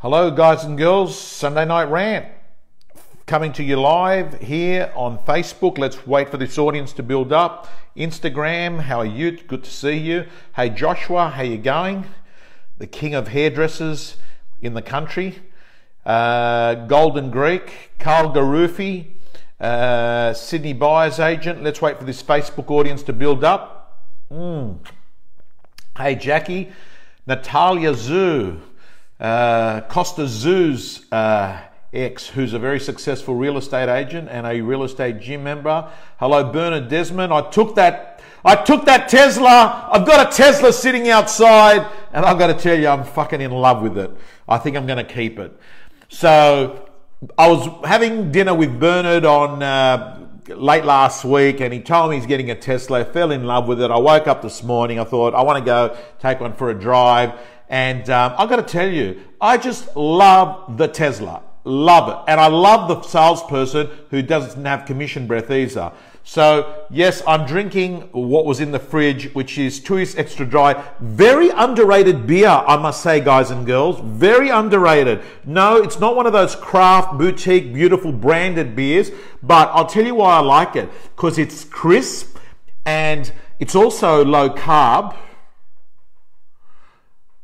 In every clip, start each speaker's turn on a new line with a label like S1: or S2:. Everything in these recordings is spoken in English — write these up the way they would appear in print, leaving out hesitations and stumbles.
S1: Hello guys and girls, Sunday Night Rant coming to you live here on Facebook. Let's wait for this audience to build up. Instagram, how are you? Good to see you. Hey Joshua, how you going? The king of hairdressers in the country. Golden Greek, Carl Garufi, Sydney buyer's agent. Let's wait for this Facebook audience to build up. Hey Jackie, Natalia Zhu, Costa Zoo's ex, who's a very successful real estate agent and a real estate gym member. Hello Bernard Desmond. I took that Tesla. I've got a Tesla sitting outside and I've got to tell you, I'm fucking in love with it. I think I'm going to keep it. So I was having dinner with Bernard on late last week and he told me he's getting a Tesla. I fell in love with it. I woke up this morning. I thought I want to go take one for a drive. And I've got to tell you, I just love the Tesla. Love it. And I love the salesperson who doesn't have commission breath either. So, yes, I'm drinking what was in the fridge, which is Tui's Extra Dry. Very underrated beer, I must say, guys and girls. Very underrated. No, it's not one of those craft, boutique, beautiful branded beers. But I'll tell you why I like it. Because it's crisp and it's also low carb.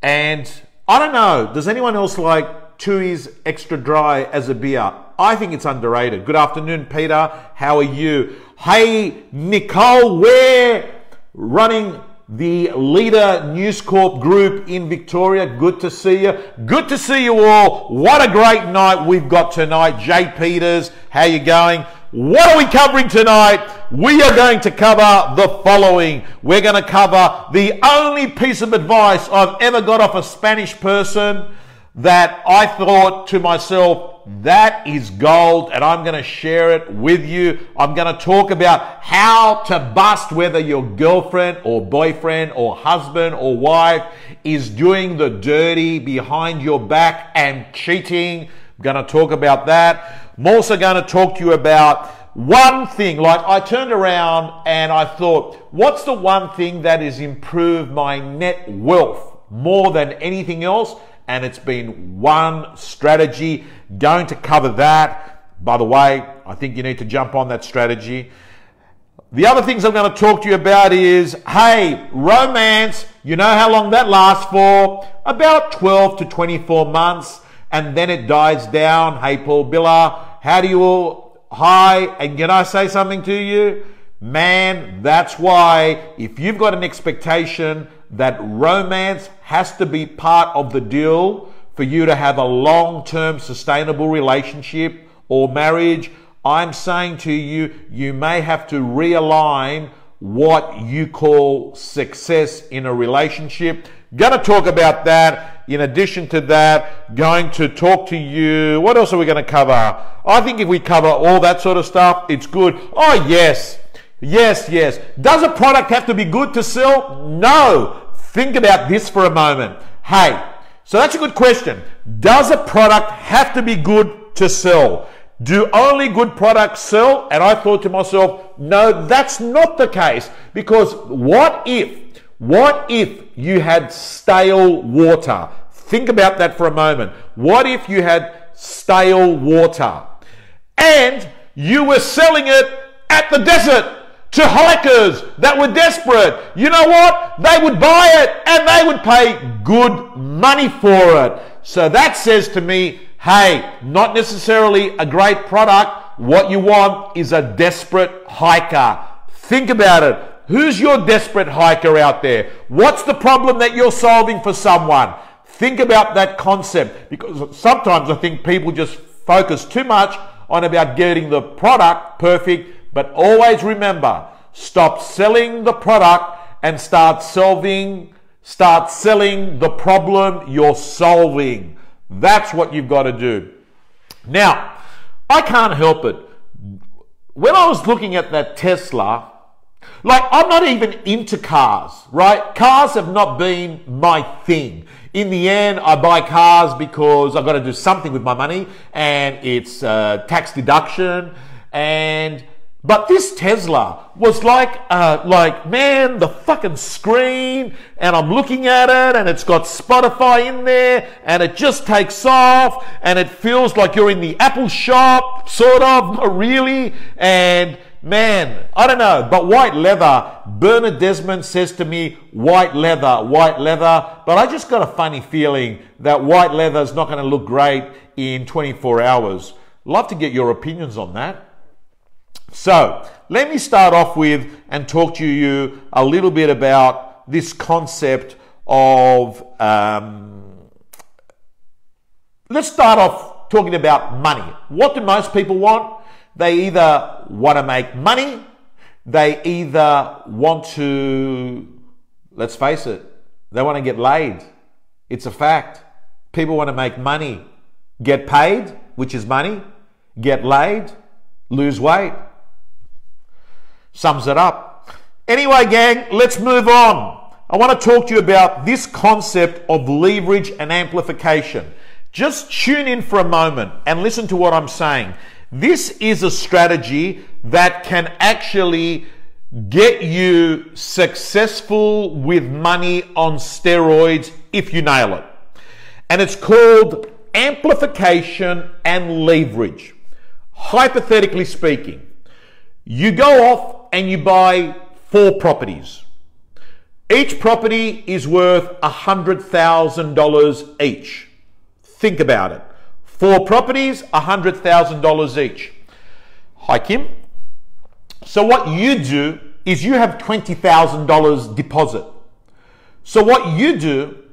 S1: And I don't know, does anyone else like Tui's Extra Dry as a beer? I think it's underrated. Good afternoon, Peter. How are you? Hey, Nicole, we're running the Leader News Corp group in Victoria. Good to see you. Good to see you all. What a great night we've got tonight. Jay Peters, how you going? What are we covering tonight? We are going to cover the following. We're going to cover the only piece of advice I've ever got off a Spanish person that I thought to myself, that is gold, and I'm going to share it with you. I'm going to talk about how to bust whether your girlfriend or boyfriend or husband or wife is doing the dirty behind your back and cheating. I'm going to talk about that. I'm also going to talk to you about one thing. Like, I turned around and I thought, what's the one thing that has improved my net wealth more than anything else? And it's been one strategy. Going to cover that. By the way, I think you need to jump on that strategy. The other things I'm going to talk to you about is, hey, romance, you know how long that lasts for? About 12 to 24 months. And then it dies down. Hey, Paul Biller, how do you all? Hi, and can I say something to you? Man, that's why if you've got an expectation that romance has to be part of the deal for you to have a long-term sustainable relationship or marriage, I'm saying to you, you may have to realign what you call success in a relationship. Going to talk about that. In addition to that, going to talk to you. What else are we going to cover? I think if we cover all that sort of stuff, it's good. Oh, yes. Yes, yes. Does a product have to be good to sell? No. Think about this for a moment. Hey, so that's a good question. Does a product have to be good to sell? Do only good products sell? And I thought to myself, no, that's not the case. Because what if you had stale water? Think about that for a moment. What if you had stale water and you were selling it at the desert to hikers that were desperate? You know what? They would buy it and they would pay good money for it. So that says to me, hey, not necessarily a great product. What you want is a desperate hiker. Think about it. Who's your desperate hiker out there? What's the problem that you're solving for someone? Think about that concept, because sometimes I think people just focus too much on about getting the product perfect, but always remember, stop selling the product and start selling the problem you're solving. That's what you've got to do. Now, I can't help it. When I was looking at that Tesla, like, I'm not even into cars, right? Cars have not been my thing. In the end, I buy cars because I've got to do something with my money, and it's tax deduction. And But this Tesla was like, man, the fucking screen, and I'm looking at it, and it's got Spotify in there, and it just takes off, and it feels like you're in the Apple shop, sort of, not really, and man, I don't know, but white leather, Bernard Desmond says to me, white leather, but I just got a funny feeling that white leather is not going to look great in 24 hours. Love to get your opinions on that. So let me start off with and talk to you a little bit about this concept of, let's start off talking about money. What do most people want? They either want to make money, they either want to, let's face it, they want to get laid. It's a fact. People want to make money, get paid, which is money, get laid, lose weight. Sums it up. Anyway, gang, let's move on. I want to talk to you about this concept of leverage and amplification. Just tune in for a moment and listen to what I'm saying. This is a strategy that can actually get you successful with money on steroids if you nail it. And it's called amplification and leverage. Hypothetically speaking, you go off and you buy 4 properties. Each property is worth $100,000 each. Think about it. 4 properties, $100,000 each. Hi, Kim. So what you do is you have $20,000 deposit. So what you do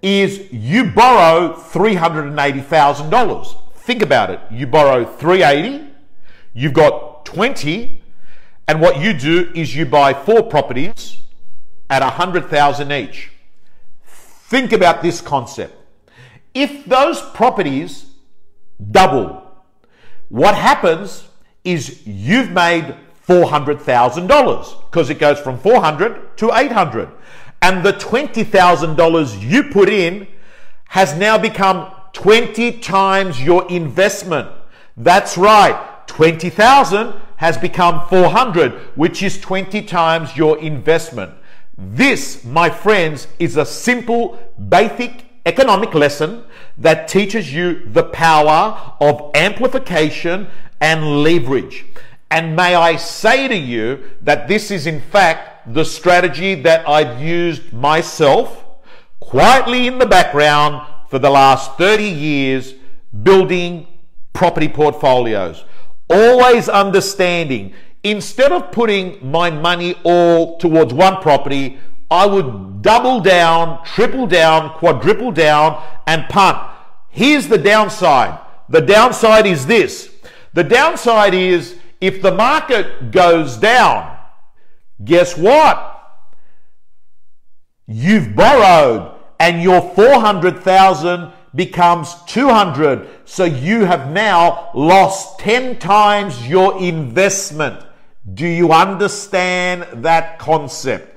S1: is you borrow $380,000. Think about it. You borrow $380,000, you've got $20,000, and what you do is you buy 4 properties at $100,000 each. Think about this concept. If those properties double, what happens is you've made $400,000 because it goes from $400,000 to $800,000. And the $20,000 you put in has now become 20 times your investment. That's right, 20,000 has become 400, which is 20 times your investment. This, my friends, is a simple, basic economic lesson that teaches you the power of amplification and leverage. And may I say to you that this is in fact the strategy that I've used myself quietly in the background for the last 30 years building property portfolios. Always understanding, instead of putting my money all towards one property, I would double down, triple down, quadruple down, and punt. Here's the downside. The downside is this. The downside is if the market goes down, guess what? You've borrowed and your 400,000 becomes 200. So you have now lost 10 times your investment. Do you understand that concept?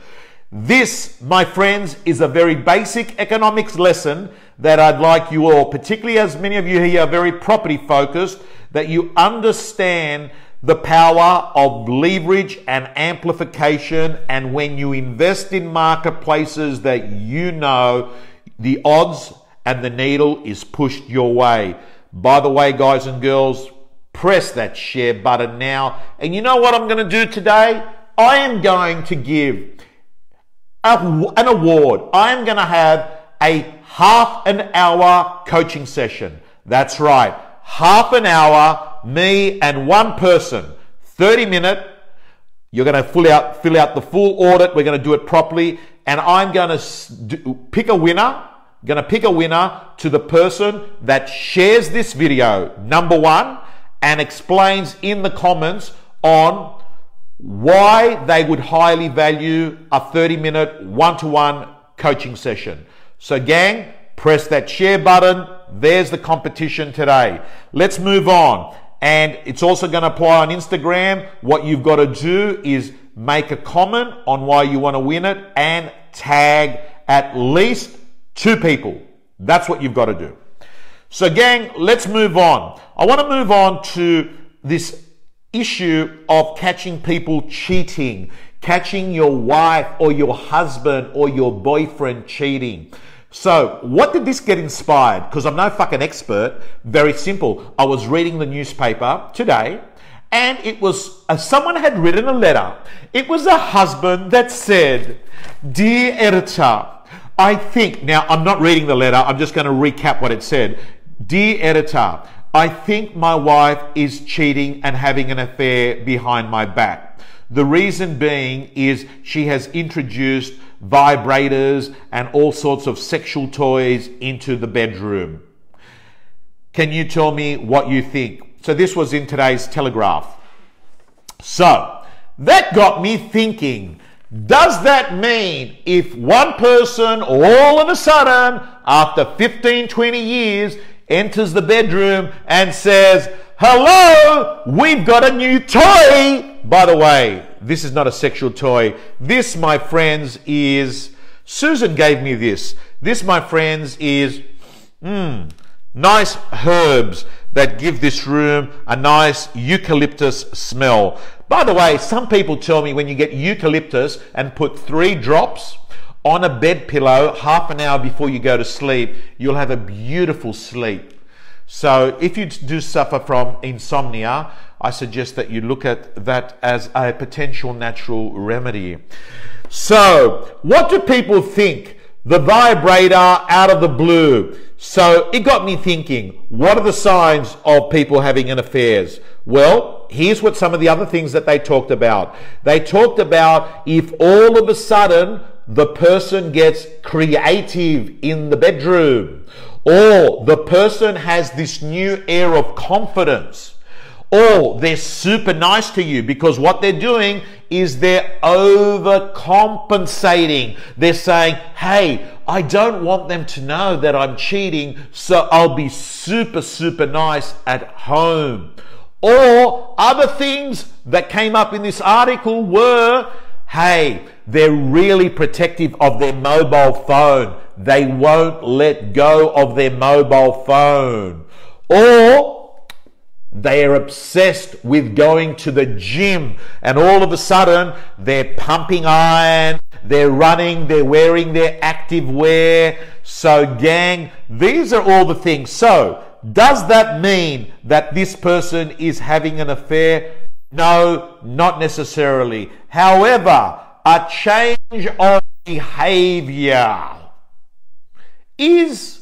S1: This, my friends, is a very basic economics lesson that I'd like you all, particularly as many of you here are very property focused, that you understand the power of leverage and amplification. And when you invest in marketplaces that you know the odds and the needle is pushed your way. By the way, guys and girls, press that share button now. And you know what I'm going to do today? I am going to give an award. I am going to have a half an hour coaching session. That's right. Half an hour, me and one person, 30-minute. You're going to fill out the full audit. We're going to do it properly. And I'm going to pick a winner. Going to pick a winner to the person that shares this video, number 1, and explains in the comments on why they would highly value a 30-minute one-to-one coaching session. So gang, press that share button. There's the competition today. Let's move on. And it's also going to apply on Instagram. What you've got to do is make a comment on why you want to win it and tag at least 2 people. That's what you've got to do. So gang, let's move on. I want to move on to this issue of catching people cheating, catching your wife or your husband or your boyfriend cheating. So what did this get inspired? Because I'm no fucking expert. Very simple. I was reading the newspaper today, and it was someone had written a letter. It was a husband that said, "Dear editor, I think," now I'm not reading the letter, I'm just going to recap what it said. "Dear editor, I think my wife is cheating and having an affair behind my back. The reason being is she has introduced vibrators and all sorts of sexual toys into the bedroom. Can you tell me what you think?" So this was in today's Telegraph. So that got me thinking, does that mean if one person all of a sudden after 15, 20 years enters the bedroom and says, "Hello, we've got a new toy." By the way, this is not a sexual toy. This, my friends, is, Susan gave me this. This, my friends, is nice herbs that give this room a nice eucalyptus smell. By the way, some people tell me when you get eucalyptus and put 3 drops on a bed pillow half an hour before you go to sleep, you'll have a beautiful sleep. So if you do suffer from insomnia, I suggest that you look at that as a potential natural remedy. So what do people think? The vibrator out of the blue. So it got me thinking, what are the signs of people having an affairs? Well, here's what some of the other things that they talked about. They talked about if all of a sudden the person gets creative in the bedroom, or the person has this new air of confidence, or they're super nice to you, because what they're doing is they're overcompensating. They're saying, "Hey, I don't want them to know that I'm cheating, so I'll be super, super nice at home." Or other things that came up in this article were, hey, they're really protective of their mobile phone. They won't let go of their mobile phone. Or they are obsessed with going to the gym, and all of a sudden they're pumping iron, they're running, they're wearing their active wear. So gang, these are all the things. So does that mean that this person is having an affair? No, not necessarily. However, a change of behavior is,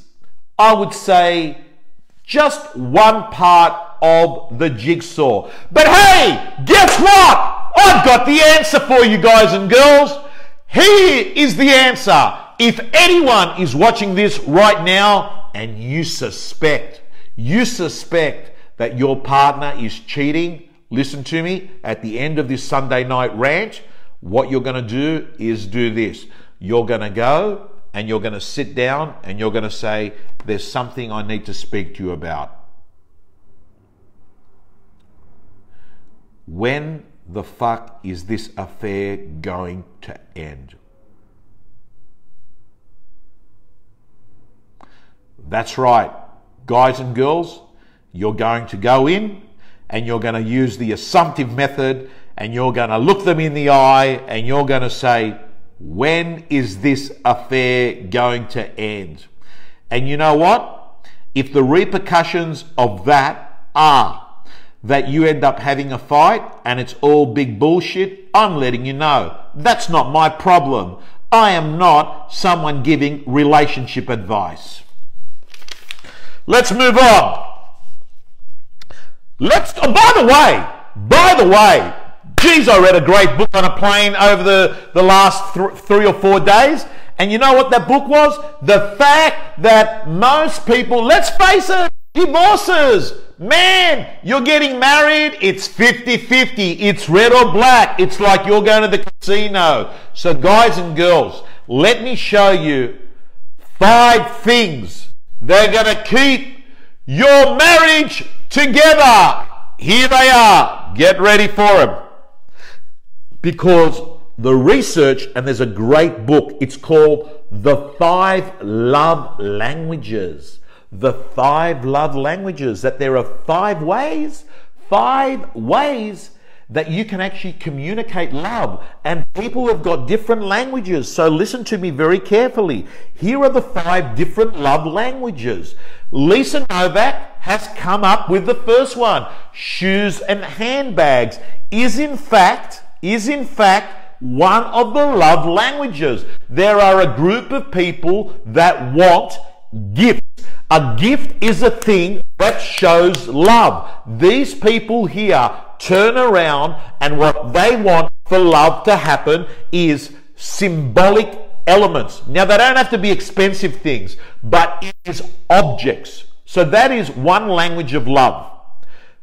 S1: I would say, just one part of the jigsaw. But hey, guess what? I've got the answer for you guys and girls. Here is the answer. If anyone is watching this right now and you suspect that your partner is cheating, listen to me, at the end of this Sunday night rant, what you're going to do is do this. You're going to go and you're going to sit down and you're going to say, "There's something I need to speak to you about. When the fuck is this affair going to end?" That's right, guys and girls, you're going to go in and you're going to use the assumptive method and you're going to look them in the eye and you're going to say, "When is this affair going to end?" And you know what? If the repercussions of that are that you end up having a fight and it's all big bullshit, I'm letting you know. That's not my problem. I am not someone giving relationship advice. Let's move on. By the way, geez, I read a great book on a plane over the last 3 or 4 days. And you know what that book was? The fact that most people, let's face it, divorces. Man, you're getting married, it's 50-50. It's red or black. It's like you're going to the casino. So guys and girls, let me show you 5 things that are going to keep your marriage together. Here they are. Get ready for them. Because the research, and there's a great book, it's called The 5 Love Languages. The 5 love languages, that there are 5 ways, 5 ways that you can actually communicate love. And people have got different languages. So listen to me very carefully. Here are the 5 different love languages. Lisa Novak has come up with the first one. Shoes and handbags is in fact one of the love languages. There are a group of people that want gifts. A gift is a thing that shows love. These people here turn around and what they want for love to happen is symbolic elements. Now, they don't have to be expensive things, but it is objects. So that is one language of love.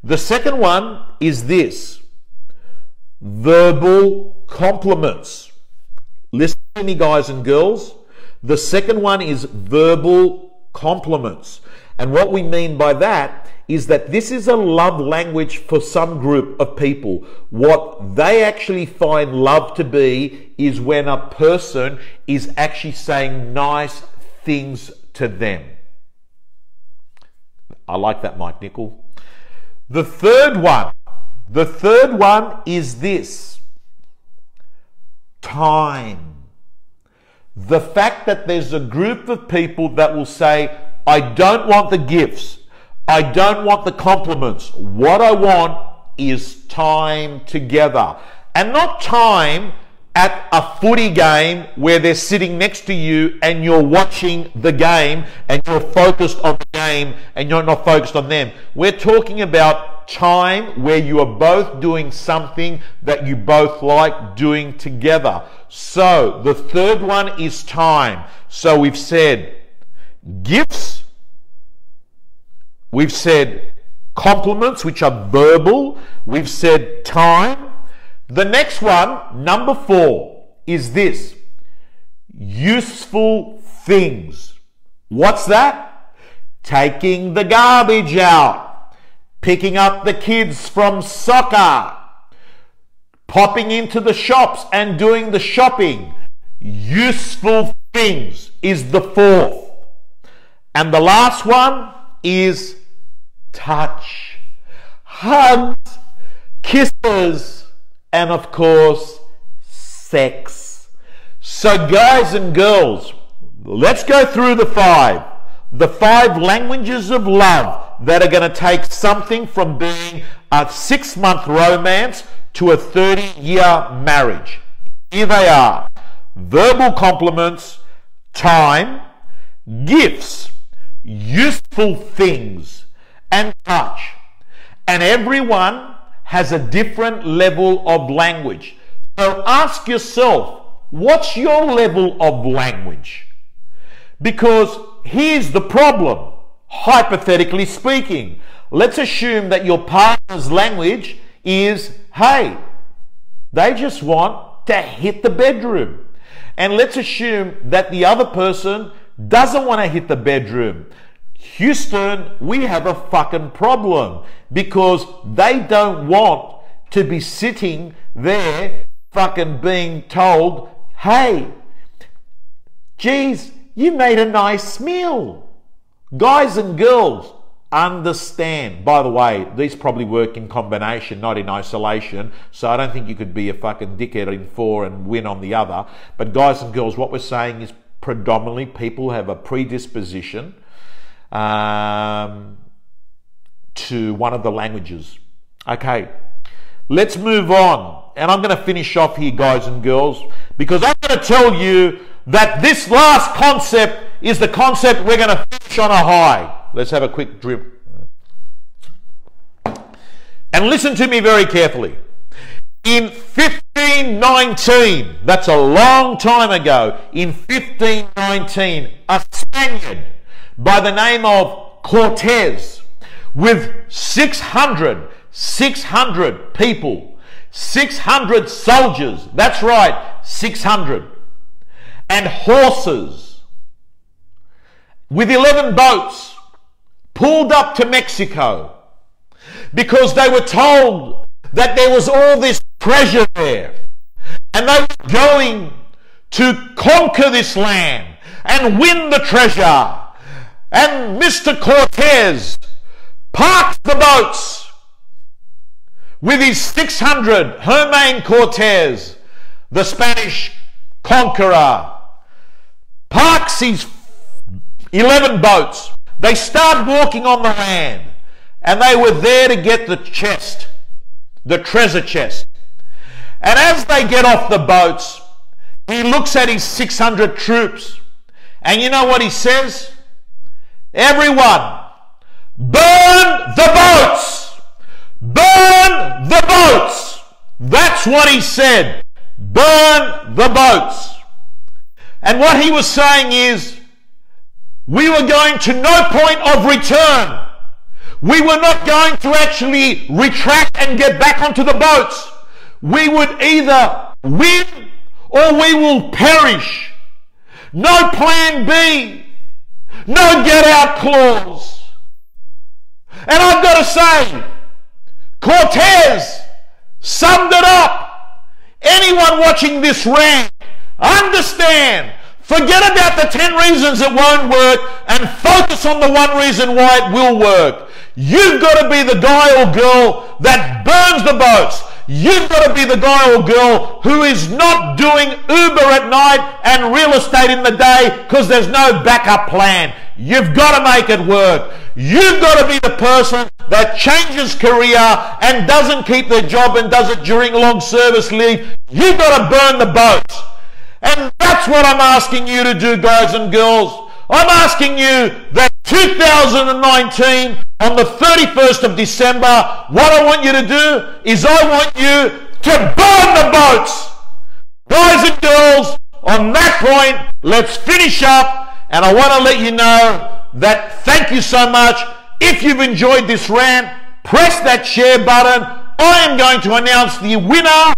S1: The second one is this: verbal compliments. Listen to me, guys and girls. The second one is verbal compliments. And what we mean by that is that this is a love language for some group of people. What they actually find love to be is when a person is actually saying nice things to them. I like that, Mike Nickel. The third one is this: time. The fact that there's a group of people that will say, I don't want the gifts, I don't want the compliments. What I want is time together. And not time at a footy game where they're sitting next to you and you're watching the game and you're focused on the game and you're not focused on them. We're talking about time where you are both doing something that you both like doing together. So the third one is time. So we've said gifts, we've said compliments, which are verbal, we've said time. The next one, number 4, is this: useful things. What's that? Taking the garbage out, picking up the kids from soccer, popping into the shops and doing the shopping. Useful things is the 4th. And the last one is touch, hugs, kisses, and of course, sex. So guys and girls, let's go through the 5. The 5 languages of love that are going to take something from being a 6-month romance to a 30-year marriage. Here they are: verbal compliments, time, gifts, useful things, and touch. And everyone has a different level of language. So ask yourself, what's your level of language? Because here's the problem, hypothetically speaking. Let's assume that your partner's language is, hey, they just want to hit the bedroom. And let's assume that the other person doesn't want to hit the bedroom. Houston, we have a fucking problem, because they don't want to be sitting there fucking being told, hey, geez, you made a nice meal. Guys and girls, understand. By the way, these probably work in combination, not in isolation. So I don't think you could be a fucking dickhead in 4 and win on the other. But guys and girls, what we're saying is predominantly people have a predisposition to one of the languages. Okay, let's move on. And I'm going to finish off here, guys and girls, because I'm going to tell you that this last concept is the concept we're going to finish on a high. Let's have a quick drip. And listen to me very carefully. In 1519, that's a long time ago, in 1519, a Spaniard by the name of Cortez, with 600 people, 600 soldiers, that's right, 600, and horses, with 11 boats, pulled up to Mexico because they were told that there was all this treasure there, and they were going to conquer this land and win the treasure. And Mr. Cortez parked the boats with his 600, Hermain Cortez, the Spanish conqueror, parks his 11 boats. They start walking on the land, and they were there to get the chest, the treasure chest. And as they get off the boats, he looks at his 600 troops, and you know what he says? Everyone, burn the boats! Burn the boats! That's what he said. Burn the boats. And what he was saying is, we were going to no point of return. We were not going to actually retract and get back onto the boats. We would either win or we will perish. No plan B. No get out clause. And I've got to say, Cortez summed it up. Anyone watching this rant, understand, forget about the 10 reasons it won't work and focus on the one reason why it will work. You've got to be the guy or girl that burns the boats. You've got to be the guy or girl who is not doing Uber at night and real estate in the day because there's no backup plan. You've got to make it work. You've got to be the person that changes career and doesn't keep their job and does it during long service leave. You've got to burn the boats. And that's what I'm asking you to do, guys and girls. I'm asking you that 2019, on the 31st of December, what I want you to do is I want you to burn the boats. Guys and girls, on that point, let's finish up. And I want to let you know that thank you so much. If you've enjoyed this rant, press that share button. I am going to announce the winner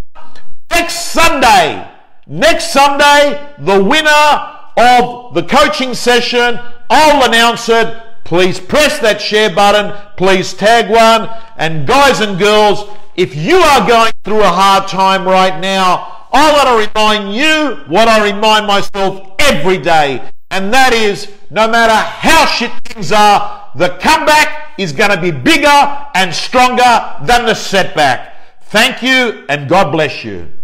S1: next Sunday. Next Sunday, the winner of the coaching session, I'll announce it. Please press that share button. Please tag one. And guys and girls, if you are going through a hard time right now, I want to remind you what I remind myself every day. And that is, no matter how shit things are, the comeback is going to be bigger and stronger than the setback. Thank you, and God bless you.